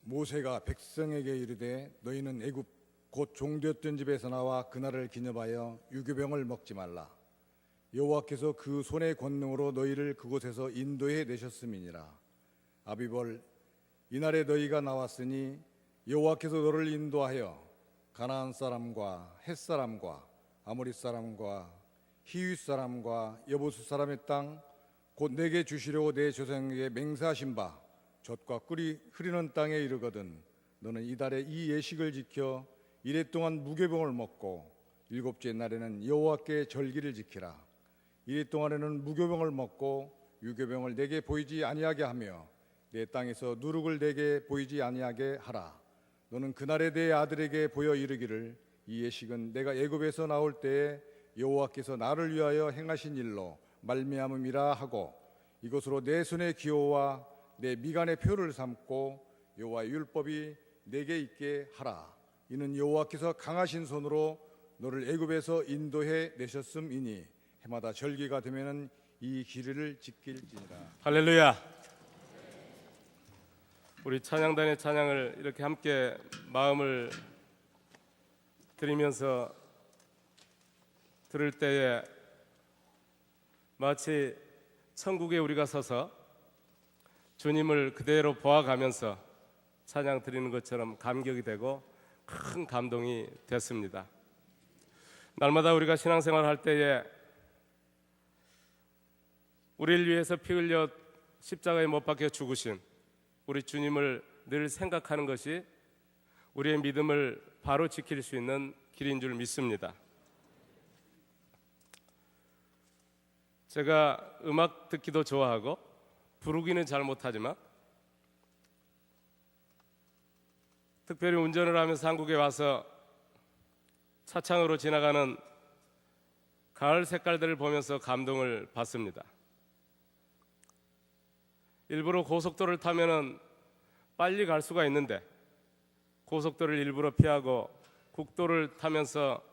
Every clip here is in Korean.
모세가 백성에게 이르되 너희는 애굽 곧 종되었던 집에서 나와 그날을 기념하여 유교병을 먹지 말라. 여호와께서 그 손의 권능으로 너희를 그곳에서 인도해 내셨음이니라. 아비벌, 이날에 너희가 나왔으니 여호와께서 너를 인도하여 가나안 사람과 헷 사람과 아모리 사람과 히윗 사람과 여부스 사람의 땅 곧 내게 주시려고 내 조상에게 맹세하신 바 젖과 꿀이 흐르는 땅에 이르거든 너는 이달에 이 예식을 지켜 이래 동안 무교병을 먹고 일곱째 날에는 여호와께 절기를 지키라. 이래 동안에는 무교병을 먹고 유교병을 내게 보이지 아니하게 하며 내 땅에서 누룩을 내게 보이지 아니하게 하라. 너는 그날에 내 아들에게 보여 이르기를 이 예식은 내가 애굽에서 나올 때에 여호와께서 나를 위하여 행하신 일로 말미암음이라 하고 이것으로 내 손의 기호와 내 미간의 표를 삼고 여호와의 율법이 내게 있게 하라. 이는 여호와께서 강하신 손으로 너를 애굽에서 인도해 내셨음이니 해마다 절기가 되면은 이 길을 지킬지니라. 할렐루야. 우리 찬양단의 찬양을 이렇게 함께 마음을 드리면서 들을 때에 마치 천국에 우리가 서서 주님을 그대로 보아가면서 찬양 드리는 것처럼 감격이 되고 큰 감동이 됐습니다. 날마다 우리가 신앙생활 할 때에 우리를 위해서 피 흘려 십자가에 못 박혀 죽으신 우리 주님을 늘 생각하는 것이 우리의 믿음을 바로 지킬 수 있는 길인 줄 믿습니다. 제가 음악 듣기도 좋아하고 부르기는 잘 못하지만 특별히 운전을 하면서 한국에 와서 차창으로 지나가는 가을 색깔들을 보면서 감동을 받습니다. 일부러 고속도로를 타면은 빨리 갈 수가 있는데 고속도로를 일부러 피하고 국도를 타면서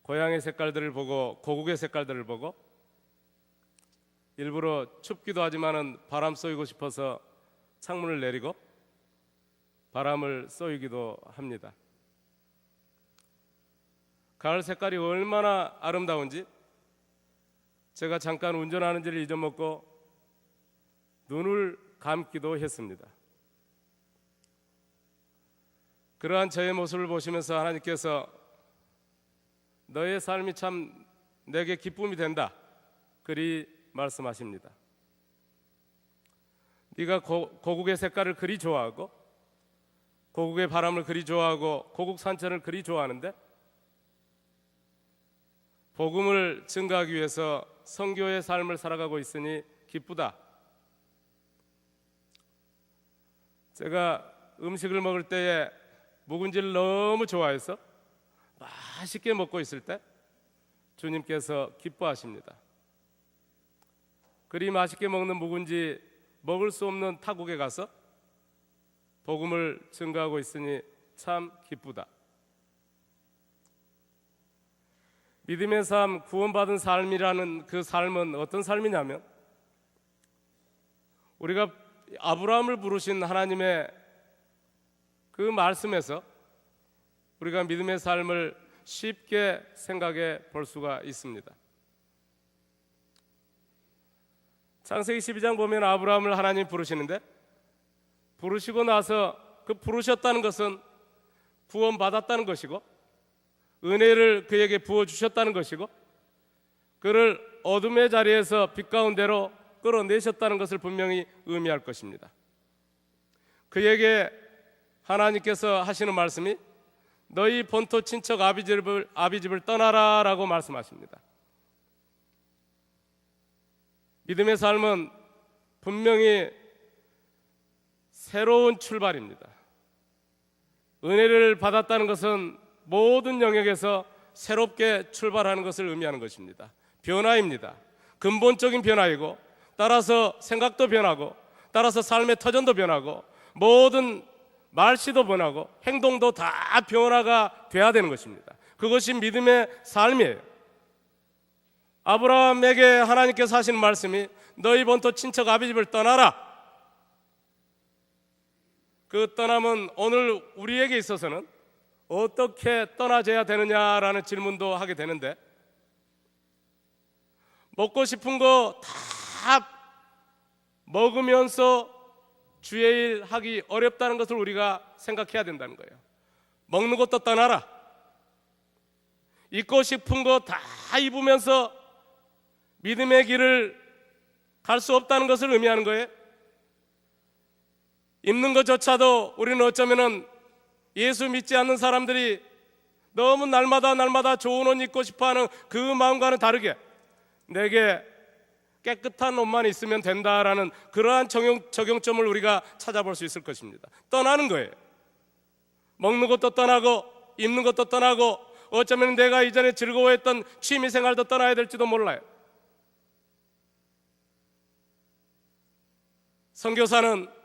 고향의 색깔들을 보고 고국의 색깔들을 보고 일부러 춥기도 하지만은 바람 쏘이고 싶어서 창문을 내리고 바람을 쏘이기도 합니다. 가을 색깔이 얼마나 아름다운지 제가 잠깐 운전하는지를 잊어먹고 눈을 감기도 했습니다. 그러한 저의 모습을 보시면서 하나님께서 너의 삶이 참 내게 기쁨이 된다 그리 말씀하십니다. 네가 고국의 색깔을 그리 좋아하고 고국의 바람을 그리 좋아하고 고국 산천을 그리 좋아하는데 복음을 증거하기 위해서 선교의 삶을 살아가고 있으니 기쁘다. 제가 음식을 먹을 때에 묵은지를 너무 좋아해서 맛있게 먹고 있을 때 주님께서 기뻐하십니다. 그리 맛있게 먹는 묵은지 먹을 수 없는 타국에 가서 복음을 증거하고 있으니 참 기쁘다. 믿음의 삶, 구원받은 삶이라는 그 삶은 어떤 삶이냐면 우리가 아브라함을 부르신 하나님의 그 말씀에서 우리가 믿음의 삶을 쉽게 생각해 볼 수가 있습니다. 창세기 12장 보면 아브라함을 하나님 부르시는데 부르시고 나서 그 부르셨다는 것은 구원받았다는 것이고 은혜를 그에게 부어주셨다는 것이고 그를 어둠의 자리에서 빛 가운데로 끌어내셨다는 것을 분명히 의미할 것입니다. 그에게 하나님께서 하시는 말씀이 너희 본토 친척 아비집을 떠나라 라고 말씀하십니다. 믿음의 삶은 분명히 새로운 출발입니다. 은혜를 받았다는 것은 모든 영역에서 새롭게 출발하는 것을 의미하는 것입니다. 변화입니다. 근본적인 변화이고 따라서 생각도 변하고 따라서 삶의 터전도 변하고 모든 말씨도 변하고 행동도 다 변화가 돼야 되는 것입니다. 그것이 믿음의 삶이에요. 아브라함에게 하나님께서 하시는 말씀이 너희 본토 친척 아비집을 떠나라. 그 떠남은 오늘 우리에게 있어서는 어떻게 떠나져야 되느냐라는 질문도 하게 되는데, 먹고 싶은 거 다 먹으면서 주의 일 하기 어렵다는 것을 우리가 생각해야 된다는 거예요. 먹는 것도 떠나라. 입고 싶은 거 다 입으면서 믿음의 길을 갈 수 없다는 것을 의미하는 거예요. 입는 것조차도 우리는 어쩌면은 예수 믿지 않는 사람들이 너무 날마다 좋은 옷 입고 싶어하는 그 마음과는 다르게 내게 깨끗한 옷만 있으면 된다라는 그러한 적용점을 우리가 찾아볼 수 있을 것입니다. 떠나는 거예요. 먹는 것도 떠나고 입는 것도 떠나고 어쩌면 내가 이전에 즐거워했던 취미생활도 떠나야 될지도 몰라요. 선교사는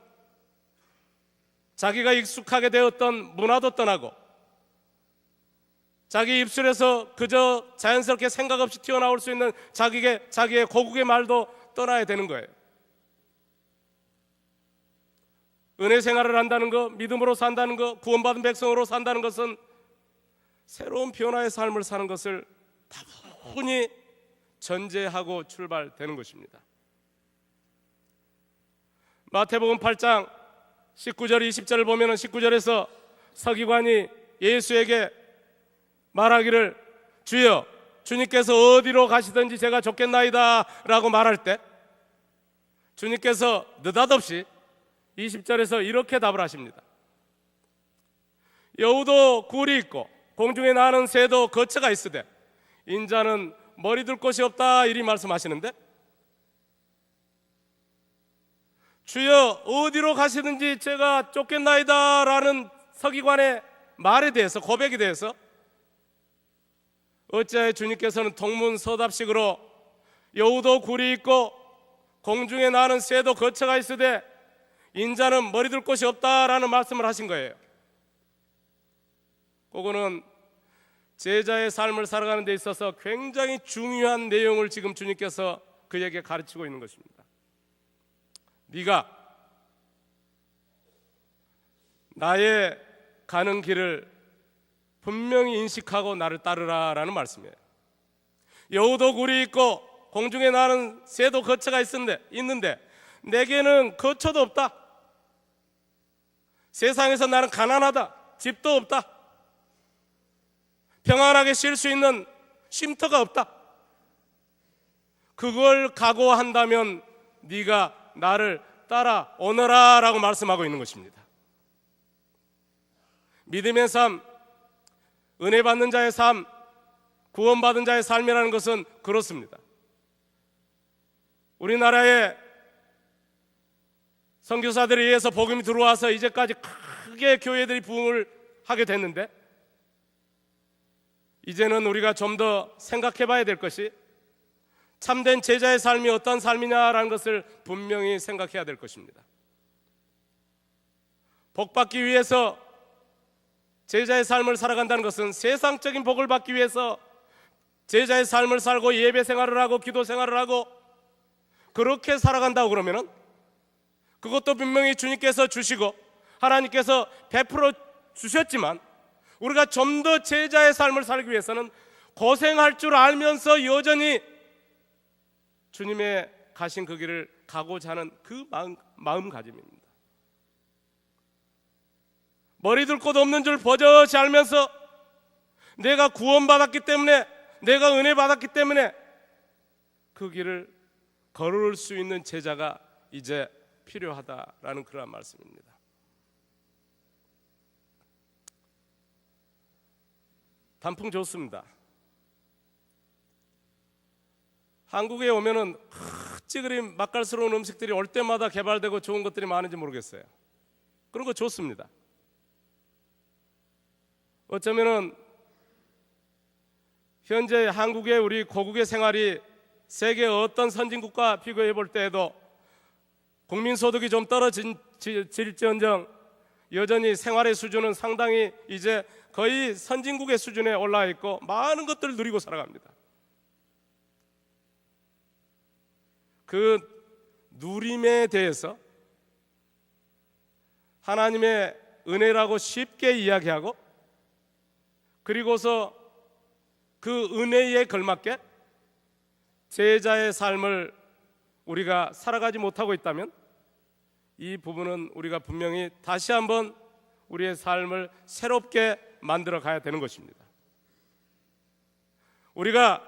자기가 익숙하게 되었던 문화도 떠나고 자기 입술에서 그저 자연스럽게 생각 없이 튀어나올 수 있는 자기의 고국의 말도 떠나야 되는 거예요. 은혜 생활을 한다는 것, 믿음으로 산다는 것, 구원받은 백성으로 산다는 것은 새로운 변화의 삶을 사는 것을 다분히 전제하고 출발되는 것입니다. 마태복음 8장 19절 20절을 보면 19절에서 서기관이 예수에게 말하기를 주여 주님께서 어디로 가시든지 제가 좋겠나이다 라고 말할 때 주님께서 느닷없이 20절에서 이렇게 답을 하십니다. 여우도 굴이 있고 공중에 나는 새도 거처가 있으되 인자는 머리 둘 곳이 없다 이리 말씀하시는데, 주여 어디로 가시든지 제가 쫓겠나이다 라는 서기관의 말에 대해서, 고백에 대해서 어찌하여 주님께서는 동문서답식으로 여우도 굴이 있고 공중에 나는 새도 거처가 있으되 인자는 머리 둘 곳이 없다라는 말씀을 하신 거예요. 그거는 제자의 삶을 살아가는 데 있어서 굉장히 중요한 내용을 지금 주님께서 그에게 가르치고 있는 것입니다. 네가 나의 가는 길을 분명히 인식하고 나를 따르라라는 말씀이에요. 여우도 굴이 있고 공중에 나는 새도 거처가 있는데 내게는 거처도 없다. 세상에서 나는 가난하다. 집도 없다. 평안하게 쉴 수 있는 쉼터가 없다. 그걸 각오한다면 네가 나를 따라오너라 라고 말씀하고 있는 것입니다. 믿음의 삶, 은혜 받는 자의 삶, 구원받은 자의 삶이라는 것은 그렇습니다. 우리나라에 선교사들에 의해서 복음이 들어와서 이제까지 크게 교회들이 부흥을 하게 됐는데, 이제는 우리가 좀 더 생각해 봐야 될 것이 참된 제자의 삶이 어떤 삶이냐라는 것을 분명히 생각해야 될 것입니다. 복받기 위해서 제자의 삶을 살아간다는 것은 세상적인 복을 받기 위해서 제자의 삶을 살고 예배 생활을 하고 기도 생활을 하고 그렇게 살아간다고 그러면은 그것도 분명히 주님께서 주시고 하나님께서 베풀어 주셨지만, 우리가 좀 더 제자의 삶을 살기 위해서는 고생할 줄 알면서 여전히 주님의 가신 그 길을 가고자 하는 그 마음가짐입니다. 머리 둘 곳 없는 줄 버젓이 알면서 내가 구원받았기 때문에, 내가 은혜 받았기 때문에 그 길을 걸을 수 있는 제자가 이제 필요하다라는 그런 말씀입니다. 단풍 좋습니다. 한국에 오면은 찌그리 맛깔스러운 음식들이 올 때마다 개발되고 좋은 것들이 많은지 모르겠어요. 그런 거 좋습니다. 어쩌면은 현재 한국의 우리 고국의 생활이 세계 어떤 선진국과 비교해 볼 때에도 국민소득이 좀 떨어질지언정 여전히 생활의 수준은 상당히 이제 거의 선진국의 수준에 올라와 있고 많은 것들을 누리고 살아갑니다. 그 누림에 대해서 하나님의 은혜라고 쉽게 이야기하고, 그리고서 그 은혜에 걸맞게 제자의 삶을 우리가 살아가지 못하고 있다면, 이 부분은 우리가 분명히 다시 한번 우리의 삶을 새롭게 만들어 가야 되는 것입니다. 우리가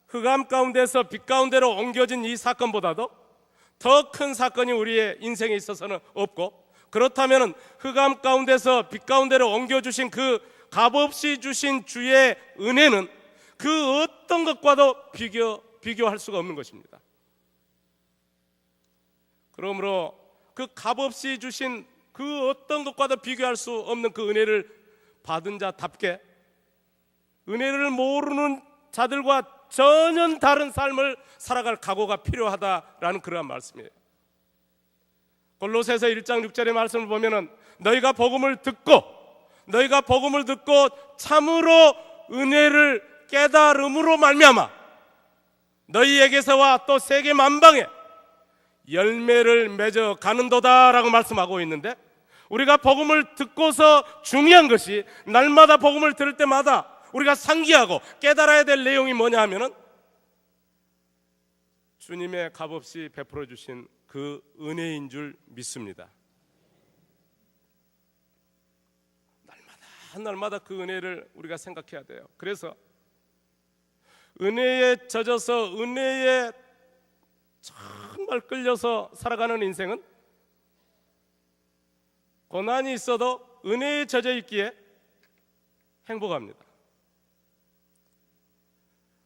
흑암 가운데서 빛 가운데로 옮겨진 이 사건보다도 더 큰 사건이 우리의 인생에 있어서는 없고, 그렇다면 흑암 가운데서 빛 가운데로 옮겨주신 그 값없이 주신 주의 은혜는 그 어떤 것과도 비교할 수가 없는 것입니다. 그러므로 그 값없이 주신 그 어떤 것과도 비교할 수 없는 그 은혜를 받은 자답게 은혜를 모르는 자들과 전혀 다른 삶을 살아갈 각오가 필요하다라는 그러한 말씀이에요. 골로새서 1장 6절의 말씀을 보면은 너희가 복음을 듣고 참으로 은혜를 깨달음으로 말미암아 너희에게서와 또 세계 만방에 열매를 맺어 가는도다라고 말씀하고 있는데, 우리가 복음을 듣고서 중요한 것이 날마다 복음을 들을 때마다 우리가 상기하고 깨달아야 될 내용이 뭐냐 하면은 주님의 값없이 베풀어 주신 그 은혜인 줄 믿습니다. 날마다 그 은혜를 우리가 생각해야 돼요. 그래서 은혜에 젖어서 은혜에 정말 끌려서 살아가는 인생은 고난이 있어도 은혜에 젖어 있기에 행복합니다.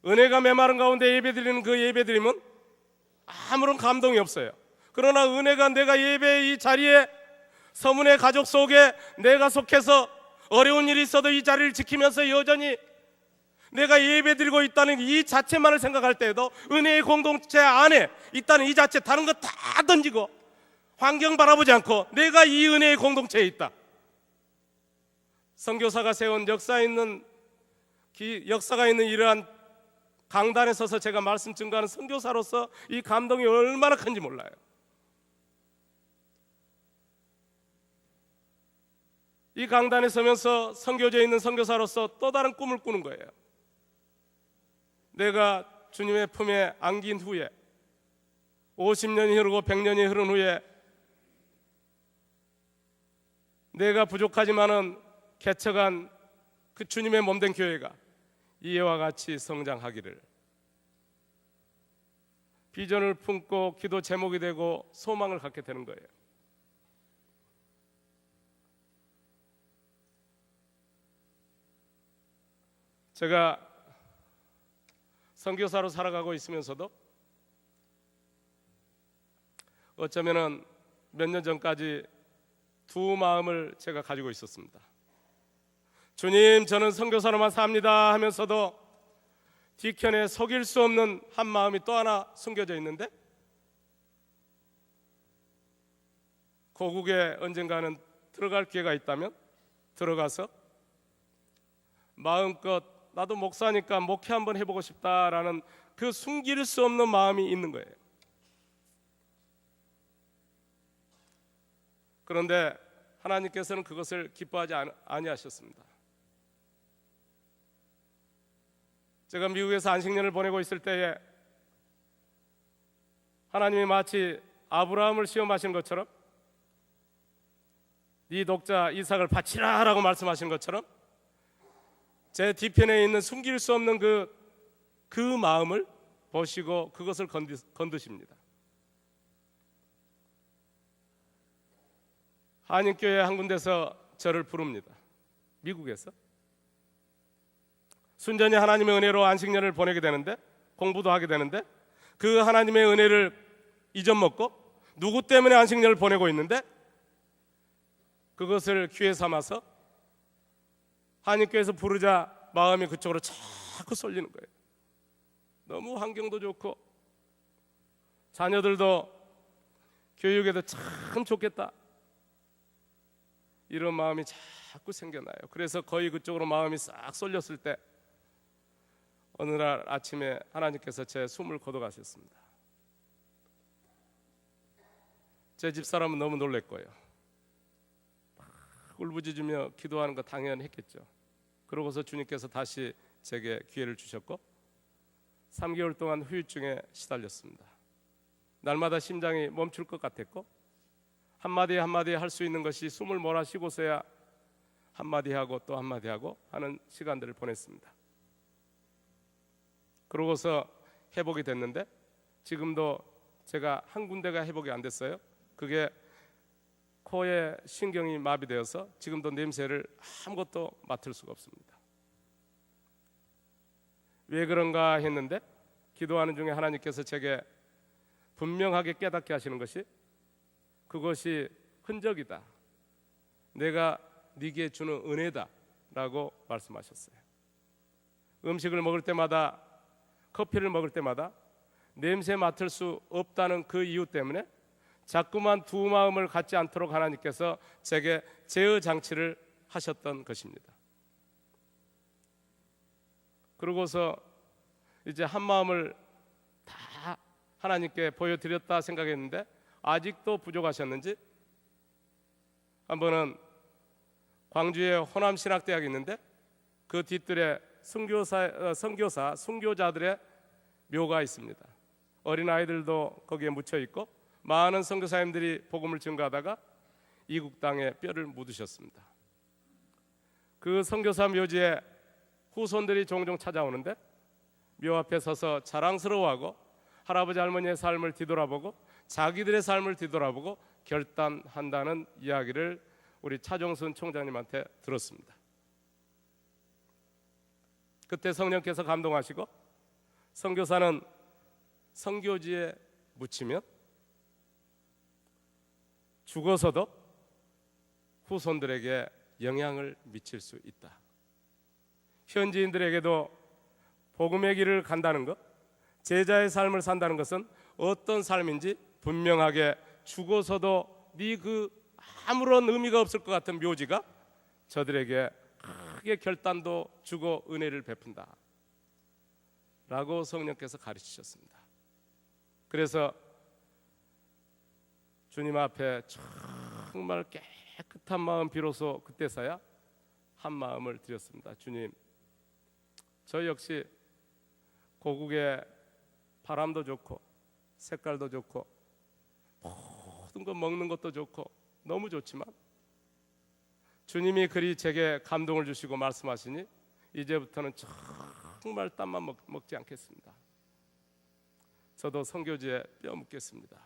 은혜가 메마른 가운데 예배드리는 그 예배드림은 아무런 감동이 없어요. 그러나 은혜가 내가 예배의 이 자리에, 서문의 가족 속에 내가 속해서 어려운 일이 있어도 이 자리를 지키면서 여전히 내가 예배드리고 있다는 이 자체만을 생각할 때에도 은혜의 공동체 안에 있다는 이 자체, 다른 거 다 던지고 환경 바라보지 않고 내가 이 은혜의 공동체에 있다. 선교사가 세운 역사가 있는 이러한 강단에 서서 제가 말씀 증거하는 선교사로서 이 감동이 얼마나 큰지 몰라요. 이 강단에 서면서 선교지에 있는 선교사로서 또 다른 꿈을 꾸는 거예요. 내가 주님의 품에 안긴 후에 50년이 흐르고 100년이 흐른 후에 내가 부족하지만은 개척한 그 주님의 몸된 교회가 이와 같이 성장하기를, 비전을 품고 기도 제목이 되고 소망을 갖게 되는 거예요. 제가 선교사로 살아가고 있으면서도 어쩌면은 몇 년 전까지 두 마음을 제가 가지고 있었습니다. 주님, 저는 선교사로만 삽니다 하면서도 뒤편에 속일 수 없는 한 마음이 또 하나 숨겨져 있는데, 고국에 언젠가는 들어갈 기회가 있다면 들어가서 마음껏 나도 목사니까 목회 한번 해보고 싶다라는 그 숨길 수 없는 마음이 있는 거예요. 그런데 하나님께서는 그것을 기뻐하지 아니하셨습니다. 제가 미국에서 안식년을 보내고 있을 때에 하나님이 마치 아브라함을 시험하신 것처럼, 네 독자 이삭을 바치라 라고 말씀하신 것처럼 제 뒤편에 있는 숨길 수 없는 그 마음을 보시고 그것을 건드십니다. 한인교회 한 군데서 저를 부릅니다. 미국에서 순전히 하나님의 은혜로 안식년을 보내게 되는데, 공부도 하게 되는데, 그 하나님의 은혜를 잊어먹고 누구 때문에 안식년을 보내고 있는데 그것을 기회 삼아서 한인교회에서 부르자 마음이 그쪽으로 자꾸 쏠리는 거예요. 너무 환경도 좋고 자녀들도 교육에도 참 좋겠다, 이런 마음이 자꾸 생겨나요. 그래서 거의 그쪽으로 마음이 싹 쏠렸을 때 어느 날 아침에 하나님께서 제 숨을 거둬가셨습니다. 제 집사람은 너무 놀랄 거예요. 울부짖으며 기도하는 거 당연했겠죠. 그러고서 주님께서 다시 제게 기회를 주셨고 3개월 동안 후유증에 시달렸습니다. 날마다 심장이 멈출 것 같았고 한마디 한마디 할 수 있는 것이 숨을 몰아쉬고서야 한마디 하고 또 한마디 하고 하는 시간들을 보냈습니다. 그러고서 회복이 됐는데 지금도 제가 한 군데가 회복이 안 됐어요. 그게 코에 신경이 마비되어서 지금도 냄새를 아무것도 맡을 수가 없습니다. 왜 그런가 했는데 기도하는 중에 하나님께서 제게 분명하게 깨닫게 하시는 것이 그것이 흔적이다. 내가 네게 주는 은혜다 라고 말씀하셨어요. 음식을 먹을 때마다 커피를 먹을 때마다 냄새 맡을 수 없다는 그 이유 때문에 자꾸만 두 마음을 갖지 않도록 하나님께서 제게 제어 장치를 하셨던 것입니다. 그러고서 이제 한 마음을 다 하나님께 보여드렸다 생각했는데 아직도 부족하셨는지 한 번은 광주에 호남신학대학이 있는데 그 뒤뜰에 선교자들의 묘가 있습니다. 어린아이들도 거기에 묻혀 있고 많은 선교사님들이 복음을 증거하다가 이국 땅에 뼈를 묻으셨습니다. 그 선교사 묘지에 후손들이 종종 찾아오는데 묘 앞에 서서 자랑스러워하고 할아버지 할머니의 삶을 뒤돌아보고 자기들의 삶을 뒤돌아보고 결단한다는 이야기를 우리 차종순 총장님한테 들었습니다. 그때 성령께서 감동하시고 선교사는 선교지에 묻히면 죽어서도 후손들에게 영향을 미칠 수 있다. 현지인들에게도 복음의 길을 간다는 것, 제자의 삶을 산다는 것은 어떤 삶인지 분명하게 죽어서도 그 아무런 의미가 없을 것 같은 묘지가 저들에게 크게 결단도 주고 은혜를 베푼다 라고 성령께서 가르치셨습니다. 그래서 주님 앞에 정말 깨끗한 마음 비로소 그때서야 한 마음을 드렸습니다. 주님, 저 역시 고국의 바람도 좋고 색깔도 좋고 모든 것 먹는 것도 좋고 너무 좋지만 주님이 그리 제게 감동을 주시고 말씀하시니 이제부터는 정말 땀만 먹지 않겠습니다. 저도 선교지에 뼈 묻겠습니다.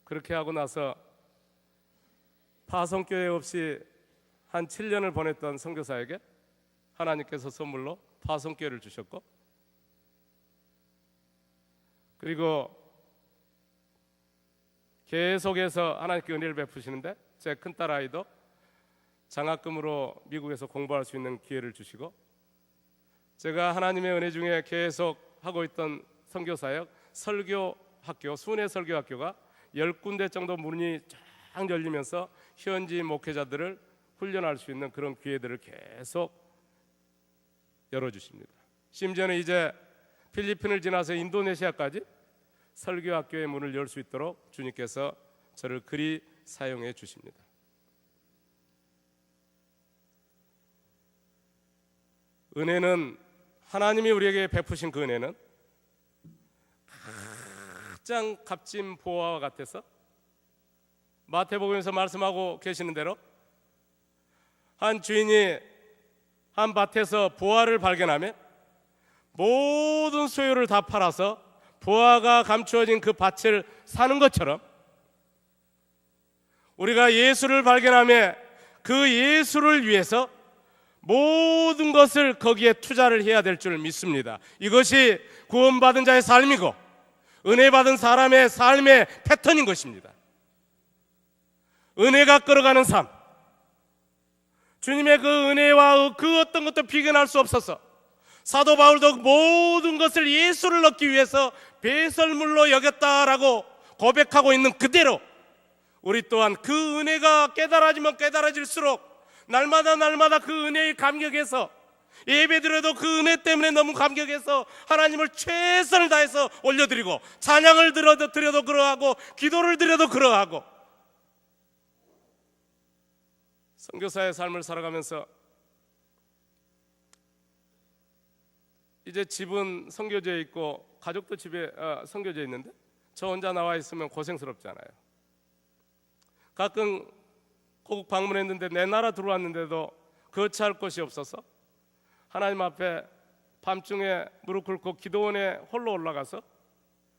그렇게 하고 나서 파송교회 없이 한 7년을 보냈던 선교사에게 하나님께서 선물로 파송교회를 주셨고 그리고 계속해서 하나님께 은혜를 베푸시는데 제 큰딸 아이도 장학금으로 미국에서 공부할 수 있는 기회를 주시고 제가 하나님의 은혜 중에 계속 하고 있던 선교사역 설교학교, 순회 설교학교가 10군데 정도 문이 쫙 열리면서 현지 목회자들을 훈련할 수 있는 그런 기회들을 계속 열어주십니다. 심지어는 이제 필리핀을 지나서 인도네시아까지 설교학교의 문을 열 수 있도록 주님께서 저를 그리 사용해 주십니다. 은혜는 하나님이 우리에게 베푸신 그 은혜는 가장 값진 보화와 같아서 마태복음에서 말씀하고 계시는 대로 한 주인이 한 밭에서 보화를 발견하며 모든 소유를 다 팔아서 보화가 감추어진 그 밭을 사는 것처럼 우리가 예수를 발견하며 그 예수를 위해서 모든 것을 거기에 투자를 해야 될 줄 믿습니다. 이것이 구원받은 자의 삶이고 은혜 받은 사람의 삶의 패턴인 것입니다. 은혜가 끌어가는 삶, 주님의 그 은혜와 그 어떤 것도 비교할 수 없어서 사도 바울도 모든 것을 예수를 얻기 위해서 배설물로 여겼다라고 고백하고 있는 그대로 우리 또한 그 은혜가 깨달아지면 깨달아질수록 날마다 그 은혜에 감격해서 예배드려도 그 은혜 때문에 너무 감격해서 하나님을 최선을 다해서 올려드리고 찬양을 드려도 그러하고 기도를 드려도 그러하고 선교사의 삶을 살아가면서 이제 집은 선교지에 있고 가족도 집에 선교지에 있는데 저 혼자 나와 있으면 고생스럽잖아요. 가끔 고국 방문했는데 내 나라 들어왔는데도 거처할 곳이 없어서 하나님 앞에 밤중에 무릎 꿇고 기도원에 홀로 올라가서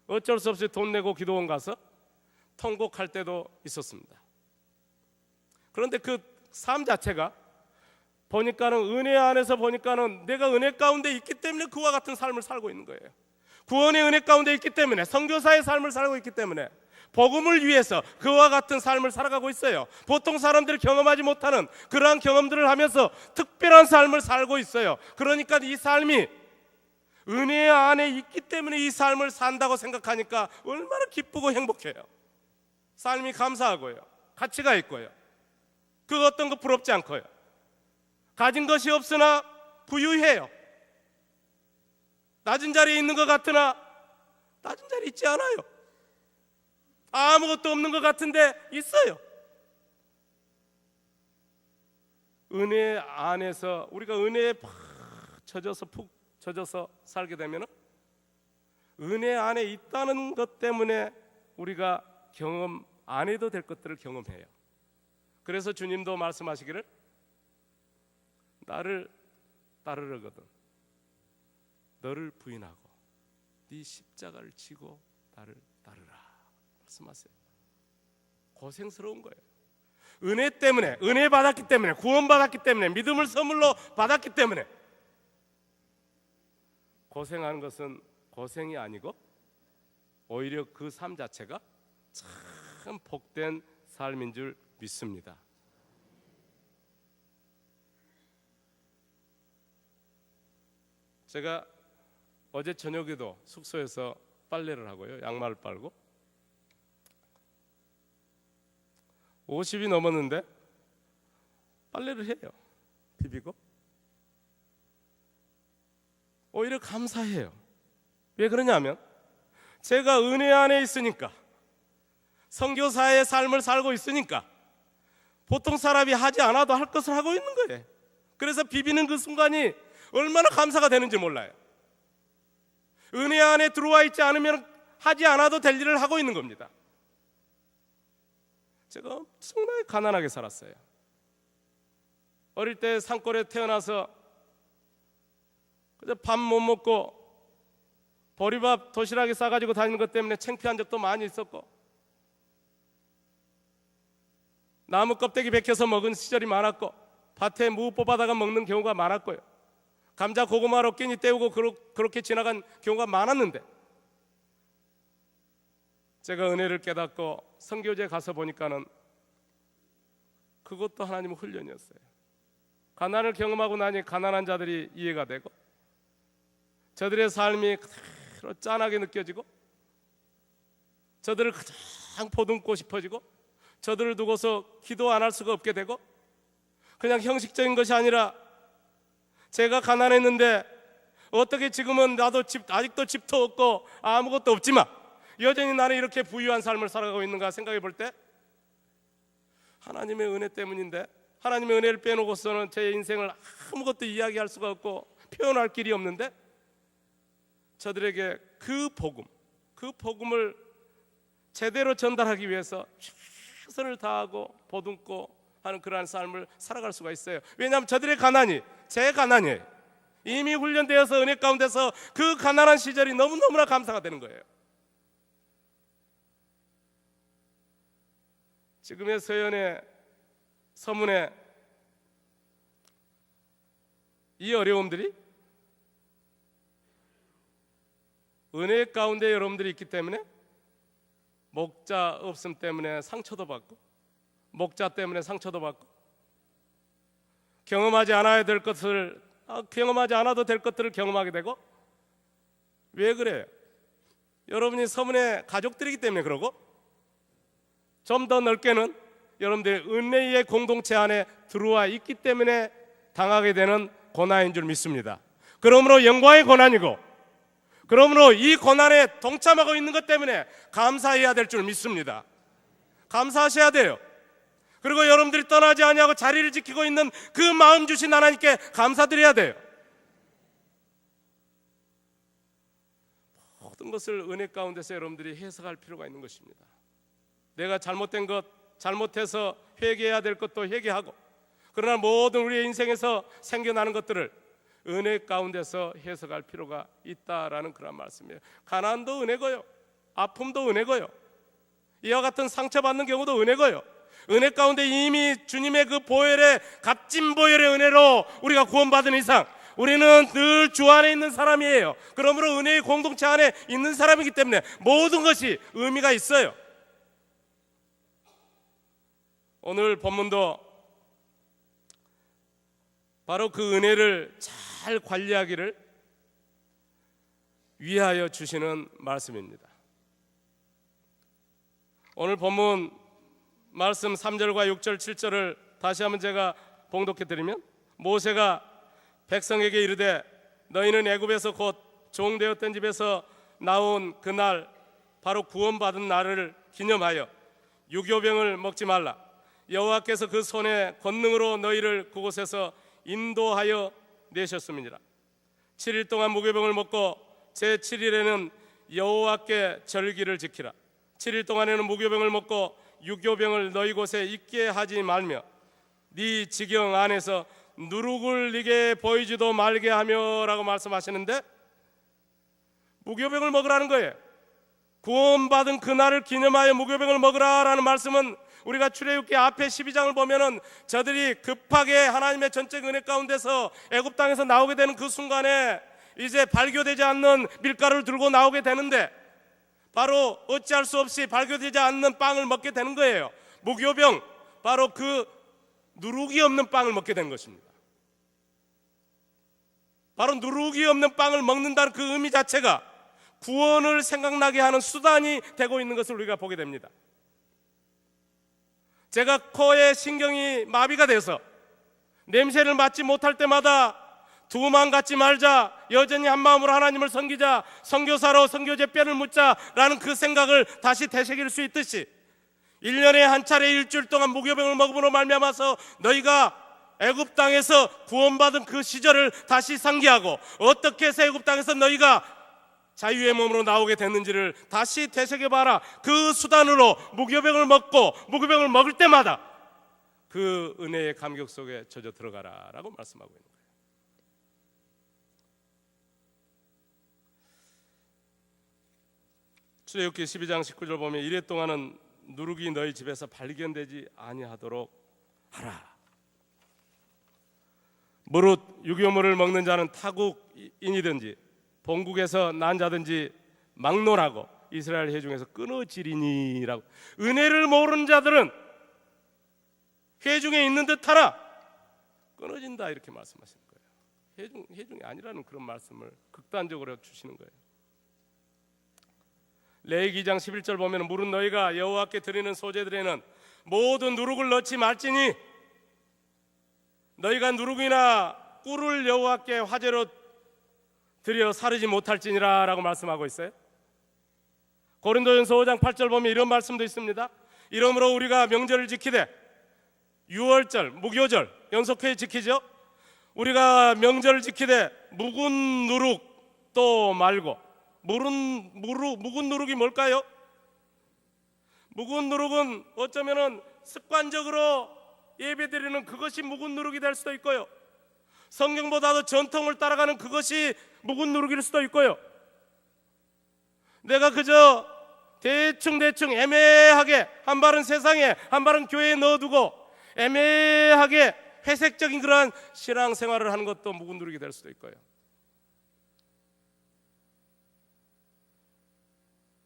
어쩔 수 없이 돈 내고 기도원 가서 통곡할 때도 있었습니다. 그런데 그 삶 자체가 보니까는 은혜 안에서 보니까는 내가 은혜 가운데 있기 때문에 그와 같은 삶을 살고 있는 거예요. 구원의 은혜 가운데 있기 때문에, 선교사의 삶을 살고 있기 때문에 복음을 위해서 그와 같은 삶을 살아가고 있어요. 보통 사람들이 경험하지 못하는 그러한 경험들을 하면서 특별한 삶을 살고 있어요. 그러니까 이 삶이 은혜 안에 있기 때문에 이 삶을 산다고 생각하니까 얼마나 기쁘고 행복해요. 삶이 감사하고요, 가치가 있고요, 그 어떤 거 부럽지 않고요. 가진 것이 없으나 부유해요. 낮은 자리에 있는 것 같으나 낮은 자리에 있지 않아요. 아무것도 없는 것 같은데 있어요. 은혜 안에서 우리가 은혜에 푹 젖어서 살게 되면 은혜 안에 있다는 것 때문에 우리가 경험 안 해도 될 것들을 경험해요. 그래서 주님도 말씀하시기를 나를 따르려거든 너를 부인하고 네 십자가를 지고 나를 따르라 말씀하세요. 고생스러운 거예요. 은혜 때문에, 은혜 받았기 때문에, 구원 받았기 때문에, 믿음을 선물로 받았기 때문에 고생하는 것은 고생이 아니고 오히려 그 삶 자체가 참 복된 삶인 줄 믿습니다. 제가 어제 저녁에도 숙소에서 빨래를 하고요, 양말을 빨고 50이 넘었는데 빨래를 해요. 비비고 오히려 감사해요. 왜 그러냐면 제가 은혜 안에 있으니까, 선교사의 삶을 살고 있으니까 보통 사람이 하지 않아도 할 것을 하고 있는 거예요. 그래서 비비는 그 순간이 얼마나 감사가 되는지 몰라요. 은혜 안에 들어와 있지 않으면 하지 않아도 될 일을 하고 있는 겁니다. 제가 엄청나게 가난하게 살았어요. 어릴 때 산골에 태어나서 밥 못 먹고 보리밥 도시락에 싸가지고 다니는 것 때문에 창피한 적도 많이 있었고, 나무 껍데기 벗겨서 먹은 시절이 많았고, 밭에 무 뽑아다가 먹는 경우가 많았고요, 감자 고구마로 끼니 때우고 그렇게 지나간 경우가 많았는데, 제가 은혜를 깨닫고 선교지에 가서 보니까는 그것도 하나님의 훈련이었어요. 가난을 경험하고 나니 가난한 자들이 이해가 되고, 저들의 삶이 그대로 짠하게 느껴지고, 저들을 가장 보듬고 싶어지고, 저들을 두고서 기도 안 할 수가 없게 되고, 그냥 형식적인 것이 아니라 제가 가난했는데 어떻게 지금은 나도 아직도 집도 없고 아무것도 없지만 여전히 나는 이렇게 부유한 삶을 살아가고 있는가 생각해 볼 때 하나님의 은혜 때문인데, 하나님의 은혜를 빼놓고서는 제 인생을 아무것도 이야기할 수가 없고 표현할 길이 없는데, 저들에게 그 복음을 제대로 전달하기 위해서 최선을 다하고 보듬고 하는 그러한 삶을 살아갈 수가 있어요. 왜냐하면 저들의 가난이 제 가난이에요. 이미 훈련되어서 은혜 가운데서 그 가난한 시절이 너무너무나 감사가 되는 거예요. 지금의 서연의 서문에 이 어려움들이 은혜 가운데 여러분들이 있기 때문에 목자 없음 때문에 상처도 받고, 목자 때문에 상처도 받고, 경험하지 않아도 될 것들을 경험하게 되고. 왜 그래요? 여러분이 서문의 가족들이기 때문에 그러고, 좀 더 넓게는 여러분들이 은혜의 공동체 안에 들어와 있기 때문에 당하게 되는 고난인 줄 믿습니다. 그러므로 영광의 고난이고, 그러므로 이 고난에 동참하고 있는 것 때문에 감사해야 될 줄 믿습니다. 감사하셔야 돼요. 그리고 여러분들이 떠나지 아니하고 자리를 지키고 있는 그 마음 주신 하나님께 감사드려야 돼요. 모든 것을 은혜 가운데서 여러분들이 해석할 필요가 있는 것입니다. 내가 잘못된 것, 잘못해서 회개해야 될 것도 회개하고, 그러나 모든 우리의 인생에서 생겨나는 것들을 은혜 가운데서 해석할 필요가 있다라는 그런 말씀이에요. 가난도 은혜고요, 아픔도 은혜고요, 이와 같은 상처받는 경우도 은혜고요, 은혜 가운데 이미 주님의 그 보혈의 값진 보혈의 은혜로 우리가 구원받은 이상 우리는 늘 주 안에 있는 사람이에요. 그러므로 은혜의 공동체 안에 있는 사람이기 때문에 모든 것이 의미가 있어요. 오늘 본문도 바로 그 은혜를 잘 관리하기를 위하여 주시는 말씀입니다. 오늘 본문 말씀 3절과 6절 7절을 다시 한번 제가 봉독해 드리면, 모세가 백성에게 이르되 너희는 애굽에서 곧 종되었던 집에서 나온 그날 바로 구원받은 날을 기념하여 유교병을 먹지 말라. 여호와께서 그 손의 권능으로 너희를 그곳에서 인도하여 내셨음이니라. 7일 동안 무교병을 먹고 제7일에는 여호와께 절기를 지키라. 7일 동안에는 무교병을 먹고 유교병을 너희 곳에 있게 하지 말며 네 지경 안에서 누룩을 네게 보이지도 말게 하며 라고 말씀하시는데, 무교병을 먹으라는 거예요. 구원받은 그날을 기념하여 무교병을 먹으라라는 말씀은 우리가 출애굽기 앞에 12장을 보면은 저들이 급하게 하나님의 전적 은혜 가운데서 애굽 땅에서 나오게 되는 그 순간에 이제 발교되지 않는 밀가루를 들고 나오게 되는데, 바로 어찌할 수 없이 발교되지 않는 빵을 먹게 되는 거예요. 무교병, 바로 그 누룩이 없는 빵을 먹게 된 것입니다. 바로 누룩이 없는 빵을 먹는다는 그 의미 자체가 구원을 생각나게 하는 수단이 되고 있는 것을 우리가 보게 됩니다. 제가 코에 신경이 마비가 돼서 냄새를 맡지 못할 때마다 두만 갖지 말자, 여전히 한마음으로 하나님을 섬기자, 선교사로 선교제 뼈를 묻자라는 그 생각을 다시 되새길 수 있듯이 1년에 한 차례 일주일 동안 무교병을 먹음으로 말미암아서 너희가 애굽 땅에서 구원받은 그 시절을 다시 상기하고, 어떻게 해서 애굽 땅에서 너희가 자유의 몸으로 나오게 됐는지를 다시 되새겨봐라. 그 수단으로 무교병을 먹고 무교병을 먹을 때마다 그 은혜의 감격 속에 젖어 들어가라 라고 말씀하고 있는 거예요. 출애굽기 12장 19절 보면 이래 동안은 누룩이 너희 집에서 발견되지 아니하도록 하라. 무릇 유교물을 먹는 자는 타국인이든지 본국에서 난 자든지 막론하고 이스라엘 회중에서 끊어지리니라고. 은혜를 모르는 자들은 회중에 있는 듯하나 끊어진다 이렇게 말씀하시는 거예요. 회중이 아니라는 그런 말씀을 극단적으로 주시는 거예요. 레위기 2장 11절 보면 무릇 너희가 여호와께 드리는 소제들에는 모든 누룩을 넣지 말지니 너희가 누룩이나 꿀을 여호와께 화제로 드려 사르지 못할지니라 라고 말씀하고 있어요. 고린도전서 5장 8절 보면 이런 말씀도 있습니다. 이러므로 우리가 명절을 지키되 유월절, 무교절 연속해 지키죠. 우리가 명절을 지키되 묵은 누룩도 말고. 묵은 누룩이 뭘까요? 묵은 누룩은 어쩌면은 습관적으로 예배드리는 그것이 묵은 누룩이 될 수도 있고요, 성경보다도 전통을 따라가는 그것이 묵은 누룩일 수도 있고요, 내가 그저 대충 애매하게 한 발은 세상에 한 발은 교회에 넣어두고 애매하게 회색적인 그러한 신앙생활을 하는 것도 묵은 누룩이 될 수도 있고요.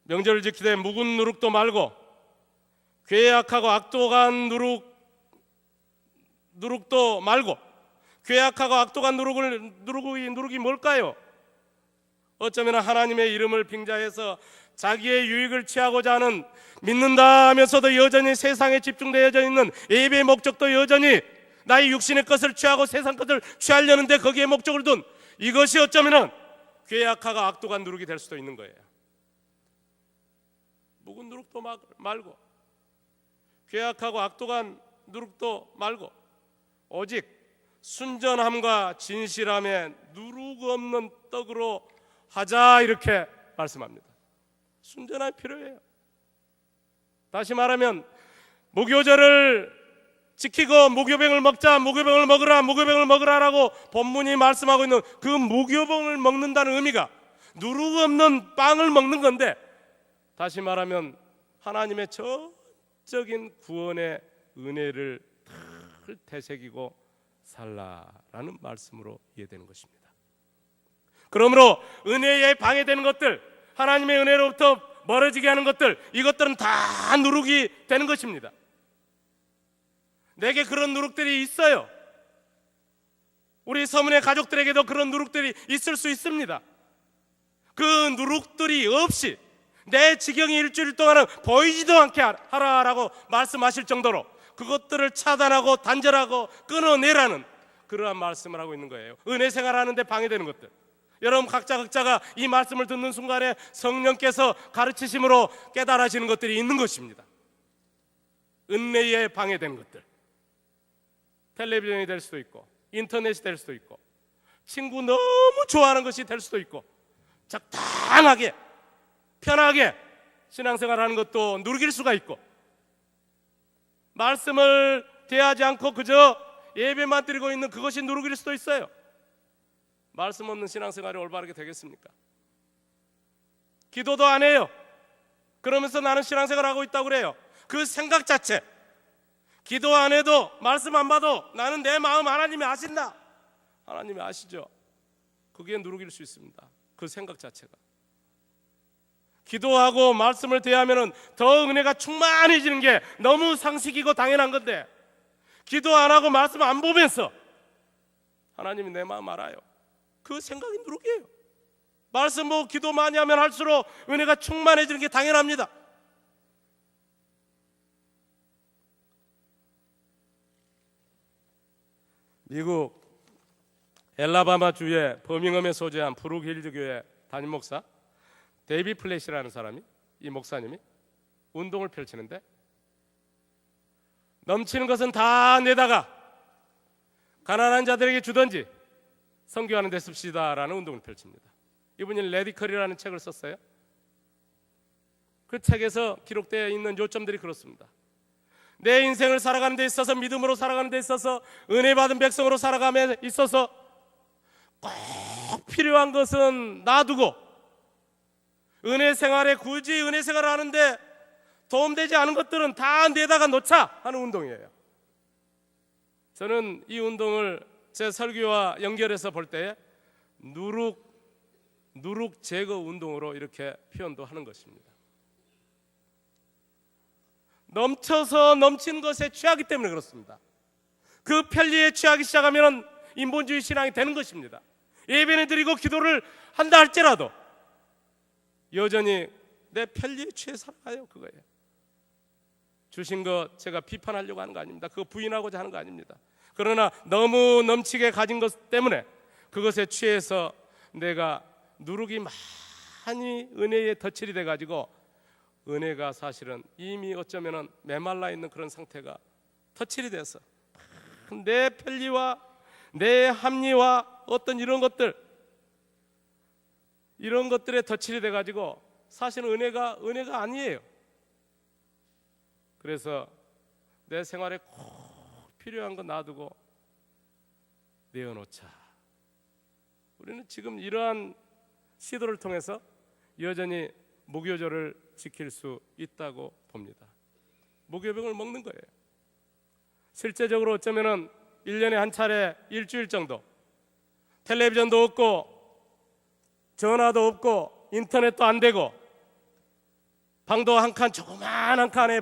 명절을 지키되 묵은 누룩도 말고 괴악하고 악독한 누룩도 말고. 괴악하고 악독한 누룩이 뭘까요? 어쩌면 하나님의 이름을 빙자해서 자기의 유익을 취하고자 하는, 믿는다 하면서도 여전히 세상에 집중되어져 있는 예배의 목적도 여전히 나의 육신의 것을 취하고 세상 것을 취하려는데 거기에 목적을 둔 이것이 어쩌면 괴악하고 악독한 누룩이 될 수도 있는 거예요. 묵은 누룩도 말고 괴악하고 악독한 누룩도 말고 오직 순전함과 진실함에 누룩 없는 떡으로 하자, 이렇게 말씀합니다. 순전함이 필요해요. 다시 말하면 무교절을 지키고 무교병을 먹자, 무교병을 먹으라, 무교병을 먹으라라고 본문이 말씀하고 있는 그 무교병을 먹는다는 의미가 누룩 없는 빵을 먹는 건데, 다시 말하면 하나님의 전적인 구원의 은혜를 다 되새기고 살라라는 말씀으로 이해되는 것입니다. 그러므로 은혜에 방해되는 것들, 하나님의 은혜로부터 멀어지게 하는 것들, 이것들은 다 누룩이 되는 것입니다. 내게 그런 누룩들이 있어요. 우리 서문의 가족들에게도 그런 누룩들이 있을 수 있습니다. 그 누룩들이 없이 내 지경이 일주일 동안은 보이지도 않게 하라라고 말씀하실 정도로 그것들을 차단하고 단절하고 끊어내라는 그러한 말씀을 하고 있는 거예요. 은혜 생활하는데 방해되는 것들, 여러분 각자가 이 말씀을 듣는 순간에 성령께서 가르치심으로 깨달아지는 것들이 있는 것입니다. 은혜에 방해되는 것들, 텔레비전이 될 수도 있고 인터넷이 될 수도 있고 친구 너무 좋아하는 것이 될 수도 있고, 적당하게 편하게 신앙생활하는 것도 누룩일 수가 있고, 말씀을 대하지 않고 그저 예배만 드리고 있는 그것이 누룩일 수도 있어요. 말씀 없는 신앙생활이 올바르게 되겠습니까? 기도도 안 해요. 그러면서 나는 신앙생활하고 있다고 그래요. 그 생각 자체, 기도 안 해도 말씀 안 봐도 나는 내 마음 하나님이 아신다, 하나님이 아시죠. 그게 누룩일 수 있습니다. 그 생각 자체가. 기도하고 말씀을 대하면 더 은혜가 충만해지는 게 너무 상식이고 당연한 건데, 기도 안 하고 말씀 안 보면서 하나님이 내 마음 알아요, 그 생각이 누룩이에요. 말씀 보고 기도 많이 하면 할수록 은혜가 충만해지는 게 당연합니다. 미국 엘라바마 주의 버밍엄에 소재한 브룩힐즈 교회 담임 목사 데이비 플래시라는 사람이, 이 목사님이 운동을 펼치는데 넘치는 것은 다 내다가 가난한 자들에게 주든지 선교하는 데 씁시다라는 운동을 펼칩니다. 이분이 레디컬이라는 책을 썼어요. 그 책에서 기록되어 있는 요점들이 그렇습니다. 내 인생을 살아가는 데 있어서, 믿음으로 살아가는 데 있어서, 은혜 받은 백성으로 살아감에 있어서 꼭 필요한 것은 놔두고 은혜 생활에, 굳이 은혜 생활을 하는데 도움되지 않은 것들은 다 내다가 놓자 하는 운동이에요. 저는 이 운동을 제 설교와 연결해서 볼 때에 누룩 제거 운동으로 이렇게 표현도 하는 것입니다. 넘쳐서 넘치는 것에 취하기 때문에 그렇습니다. 그 편리에 취하기 시작하면 인본주의 신앙이 되는 것입니다. 예배는 드리고 기도를 한다 할지라도 여전히 내 편리에 취해 살아가요. 그거예요. 주신 것 제가 비판하려고 하는 거 아닙니다. 그거 부인하고자 하는 거 아닙니다. 그러나 너무 넘치게 가진 것 때문에 그것에 취해서 내가 누룩이 많이 은혜에 덧칠이 돼가지고 은혜가 사실은 이미 어쩌면 메말라 있는 그런 상태가 덧칠이 돼서 내 편리와 내 합리와 어떤 이런 것들에 덧칠이 돼가지고 사실은 은혜가 아니에요. 그래서 내 생활에 꼭 필요한 거 놔두고 내어놓자. 우리는 지금 이러한 시도를 통해서 여전히 무교절을 지킬 수 있다고 봅니다. 무교병을 먹는 거예요. 실제적으로 어쩌면은 1년에 한 차례, 일주일 정도 텔레비전도 없고 전화도 없고 인터넷도 안 되고 방도 한 칸, 조그만 한 칸의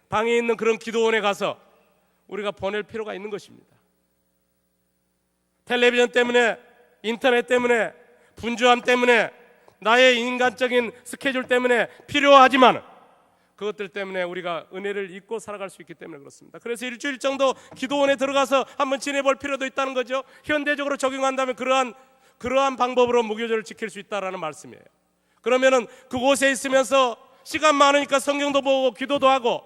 방에 있는 그런 기도원에 가서 우리가 보낼 필요가 있는 것입니다. 텔레비전 때문에, 인터넷 때문에, 분주함 때문에, 나의 인간적인 스케줄 때문에 필요하지만 그것들 때문에 우리가 은혜를 잊고 살아갈 수 있기 때문에 그렇습니다. 그래서 일주일 정도 기도원에 들어가서 한번 지내볼 필요도 있다는 거죠. 현대적으로 적용한다면 그러한 방법으로 무교절을 지킬 수 있다라는 말씀이에요. 그러면은 그곳에 있으면서 시간 많으니까 성경도 보고 기도도 하고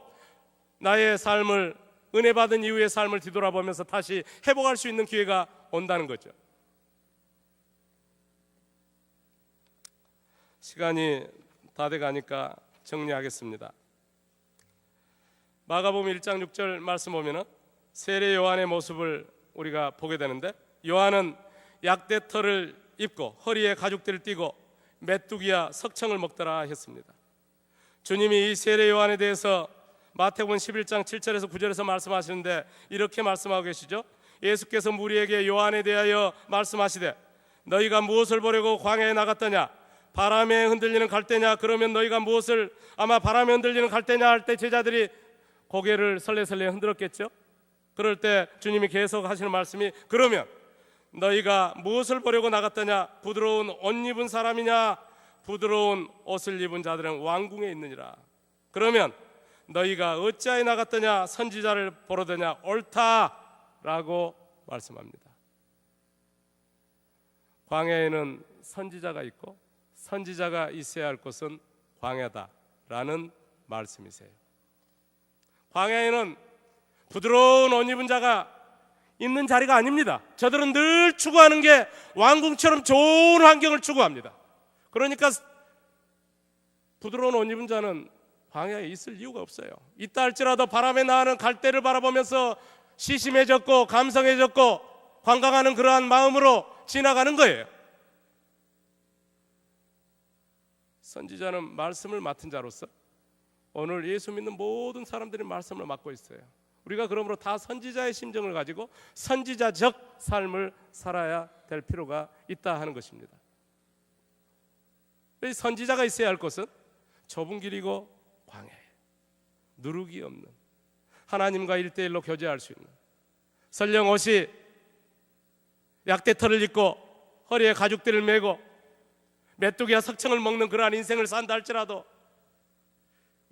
나의 삶을 은혜 받은 이후의 삶을 뒤돌아보면서 다시 회복할 수 있는 기회가 온다는 거죠. 시간이 다 돼가니까 정리하겠습니다. 마가복음 1장 6절 말씀 보면은 세례 요한의 모습을 우리가 보게 되는데, 요한은 약대털을 입고 허리에 가죽띠를 띠고 메뚜기와 석청을 먹더라 했습니다. 주님이 이 세례 요한에 대해서 마태복음 11장 7절에서 9절에서 말씀하시는데 이렇게 말씀하고 계시죠. 예수께서 무리에게 요한에 대하여 말씀하시되 너희가 무엇을 보려고 광야에 나갔더냐? 바람에 흔들리는 갈대냐? 그러면 너희가 무엇을 아마 바람에 흔들리는 갈대냐 할 때 제자들이 고개를 설레설레 흔들었겠죠. 그럴 때 주님이 계속 하시는 말씀이 그러면 너희가 무엇을 보려고 나갔더냐? 부드러운 옷 입은 사람이냐? 부드러운 옷을 입은 자들은 왕궁에 있느니라. 그러면 너희가 어찌하여 나갔더냐? 선지자를 보러더냐? 옳다라고 말씀합니다. 광야에는 선지자가 있고 선지자가 있어야 할 곳은 광야다라는 말씀이세요. 광야에는 부드러운 옷 입은 자가 있는 자리가 아닙니다. 저들은 늘 추구하는 게 왕궁처럼 좋은 환경을 추구합니다. 그러니까 부드러운 옷 입은 자는 광야에 있을 이유가 없어요. 있다 할지라도 바람에 나는 갈대를 바라보면서 시심해졌고 감성해졌고 관광하는 그러한 마음으로 지나가는 거예요. 선지자는 말씀을 맡은 자로서 오늘 예수 믿는 모든 사람들이 말씀을 맡고 있어요. 우리가 그러므로 다 선지자의 심정을 가지고 선지자적 삶을 살아야 될 필요가 있다 하는 것입니다. 이 선지자가 있어야 할 곳은 좁은 길이고 광야에 누룩이 없는 하나님과 1대1로 교제할 수 있는 설령 옷이 약대털을 입고 허리에 가죽띠를 메고 메뚜기와 석청을 먹는 그러한 인생을 산다 할지라도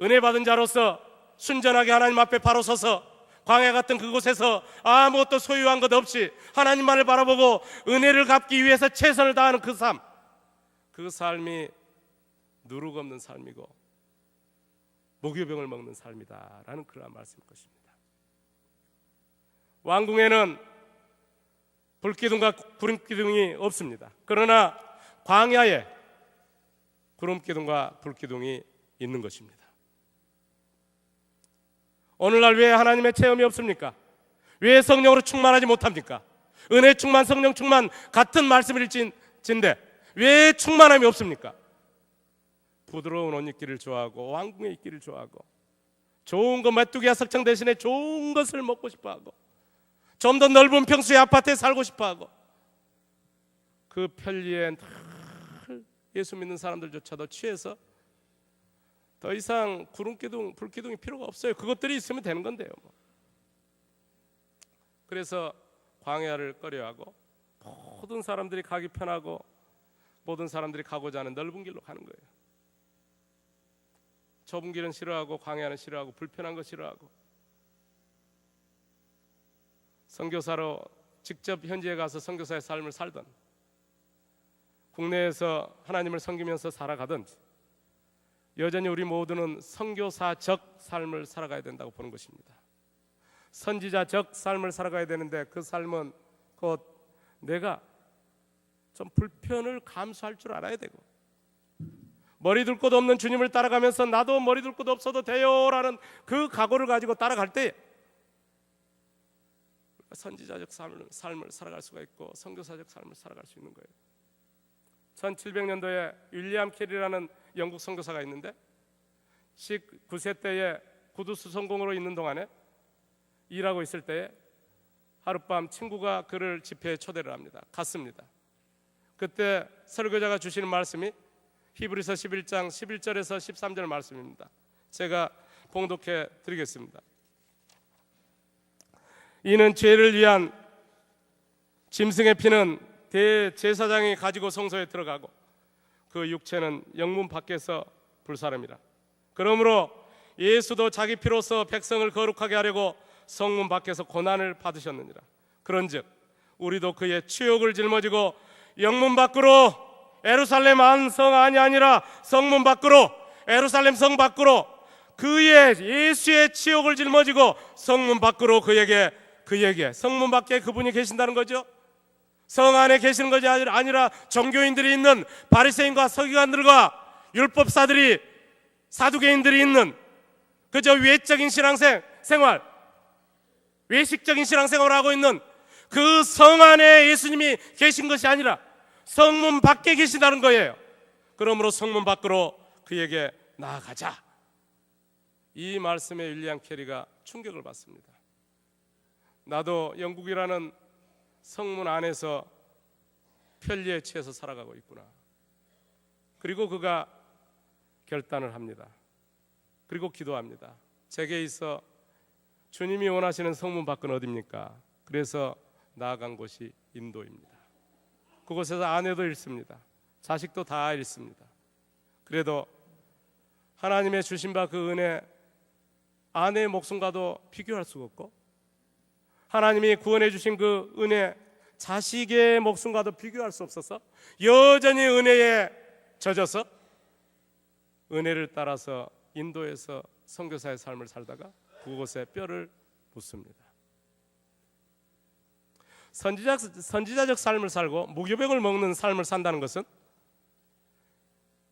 은혜 받은 자로서 순전하게 하나님 앞에 바로 서서 광야 같은 그곳에서 아무것도 소유한 것 없이 하나님만을 바라보고 은혜를 갚기 위해서 최선을 다하는 그 삶, 그 삶이 누룩 없는 삶이고 무교병을 먹는 삶이다라는 그러한 말씀일 것입니다. 왕궁에는 불기둥과 구름기둥이 없습니다. 그러나 광야에 구름기둥과 불기둥이 있는 것입니다. 오늘날 왜 하나님의 체험이 없습니까? 왜 성령으로 충만하지 못합니까? 은혜 충만, 성령 충만 같은 말씀을 일진데 왜 충만함이 없습니까? 부드러운 옷 입기를 좋아하고 왕궁에 있기를 좋아하고 좋은 것 메뚜기와 석청 대신에 좋은 것을 먹고 싶어하고 좀 더 넓은 평수의 아파트에 살고 싶어하고 그 편리에 예수 믿는 사람들조차도 취해서 더 이상 구름기둥, 불기둥이 필요가 없어요. 그것들이 있으면 되는 건데요. 그래서 광야를 꺼려하고 모든 사람들이 가기 편하고 모든 사람들이 가고자 하는 넓은 길로 가는 거예요. 좁은 길은 싫어하고 광야는 싫어하고 불편한 거 싫어하고 선교사로 직접 현지에 가서 선교사의 삶을 살던 국내에서 하나님을 섬기면서 살아가든지 여전히 우리 모두는 선교사적 삶을 살아가야 된다고 보는 것입니다. 선지자적 삶을 살아가야 되는데 그 삶은 곧 내가 좀 불편을 감수할 줄 알아야 되고 머리 둘 곳 없는 주님을 따라가면서 나도 머리 둘 곳 없어도 돼요라는 그 각오를 가지고 따라갈 때 선지자적 삶을 살아갈 수가 있고 선교사적 삶을 살아갈 수 있는 거예요. 1700년도에 윌리엄 캐리라는 영국 선교사가 있는데 19세 때에 구두 수선공으로 있는 동안에 일하고 있을 때에 하룻밤 친구가 그를 집회에 초대를 합니다. 갔습니다. 그때 설교자가 주시는 말씀이 히브리서 11장 11절에서 13절 말씀입니다. 제가 봉독해 드리겠습니다. 이는 죄를 위한 짐승의 피는 대제사장이 가지고 성소에 들어가고 그 육체는 영문 밖에서 불사름이라. 그러므로 예수도 자기 피로서 백성을 거룩하게 하려고 성문 밖에서 고난을 받으셨느니라. 그런즉 우리도 그의 추욕을 짊어지고 영문 밖으로 예루살렘 안성 안이 아니라 성문 밖으로 예루살렘 성 밖으로 그의 예수의 치욕을 짊어지고 성문 밖으로 그에게 성문 밖에 그분이 계신다는 거죠. 성 안에 계시는 것이 아니라 종교인들이 있는 바리새인과 서기관들과 율법사들이 사두개인들이 있는 그저 외적인 신앙생활, 외식적인 신앙생활을 하고 있는 그 성 안에 예수님이 계신 것이 아니라 성문 밖에 계신다는 거예요. 그러므로 성문 밖으로 그에게 나아가자. 이 말씀에 윌리엄 캐리가 충격을 받습니다. 나도 영국이라는 성문 안에서 편리에 취해서 살아가고 있구나. 그리고 그가 결단을 합니다. 그리고 기도합니다. 제게 있어 주님이 원하시는 성문 밖은 어디입니까? 그래서 나아간 곳이 인도입니다. 그곳에서 아내도 잃습니다. 자식도 다 잃습니다. 그래도 하나님의 주신 바 그 은혜, 아내의 목숨과도 비교할 수가 없고, 하나님이 구원해 주신 그 은혜, 자식의 목숨과도 비교할 수 없어서 여전히 은혜에 젖어서 은혜를 따라서 인도에서 선교사의 삶을 살다가 그곳에 뼈를 묻습니다. 선지자적 삶을 살고 무교병을 먹는 삶을 산다는 것은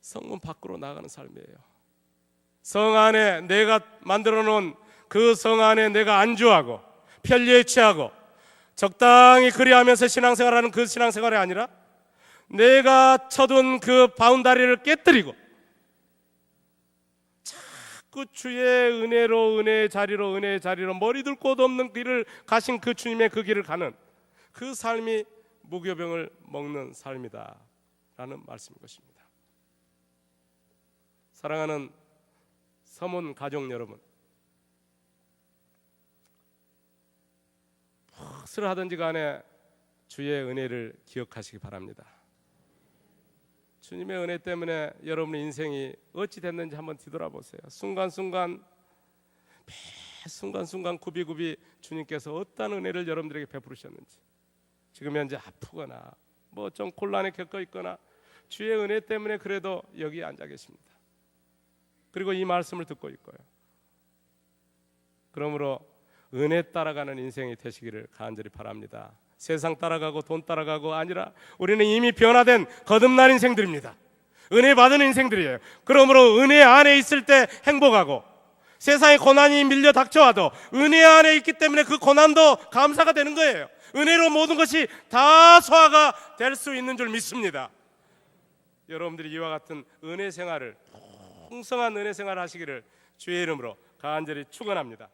성문 밖으로 나가는 삶이에요. 성 안에 내가 만들어 놓은 그 성 안에 내가 안주하고 편리에 취하고 적당히 그리하면서 신앙생활하는 그 신앙생활이 아니라 내가 쳐둔 그 바운다리를 깨뜨리고 자꾸 주의 은혜로 은혜의 자리로 머리둘 곳 없는 길을 가신 그 주님의 그 길을 가는 그 삶이 무교병을 먹는 삶이다 라는 말씀인 것입니다. 사랑하는 서문 가족 여러분, 무엇을 하든지 간에 주의 은혜를 기억하시기 바랍니다. 주님의 은혜 때문에 여러분의 인생이 어찌 됐는지 한번 뒤돌아보세요. 순간순간 굽이굽이 주님께서 어떤 은혜를 여러분들에게 베푸셨는지, 지금 현재 아프거나 뭐 좀 곤란에 겪어 있거나 주의 은혜 때문에 그래도 여기 앉아 계십니다. 그리고 이 말씀을 듣고 있고요. 그러므로 은혜 따라가는 인생이 되시기를 간절히 바랍니다. 세상 따라가고 돈 따라가고 아니라 우리는 이미 변화된 거듭난 인생들입니다. 은혜 받은 인생들이에요. 그러므로 은혜 안에 있을 때 행복하고, 세상의 고난이 밀려 닥쳐와도 은혜 안에 있기 때문에 그 고난도 감사가 되는 거예요. 은혜로 모든 것이 다 소화가 될 수 있는 줄 믿습니다. 여러분들이 이와 같은 은혜 생활을, 풍성한 은혜 생활을 하시기를 주의 이름으로 간절히 축원합니다.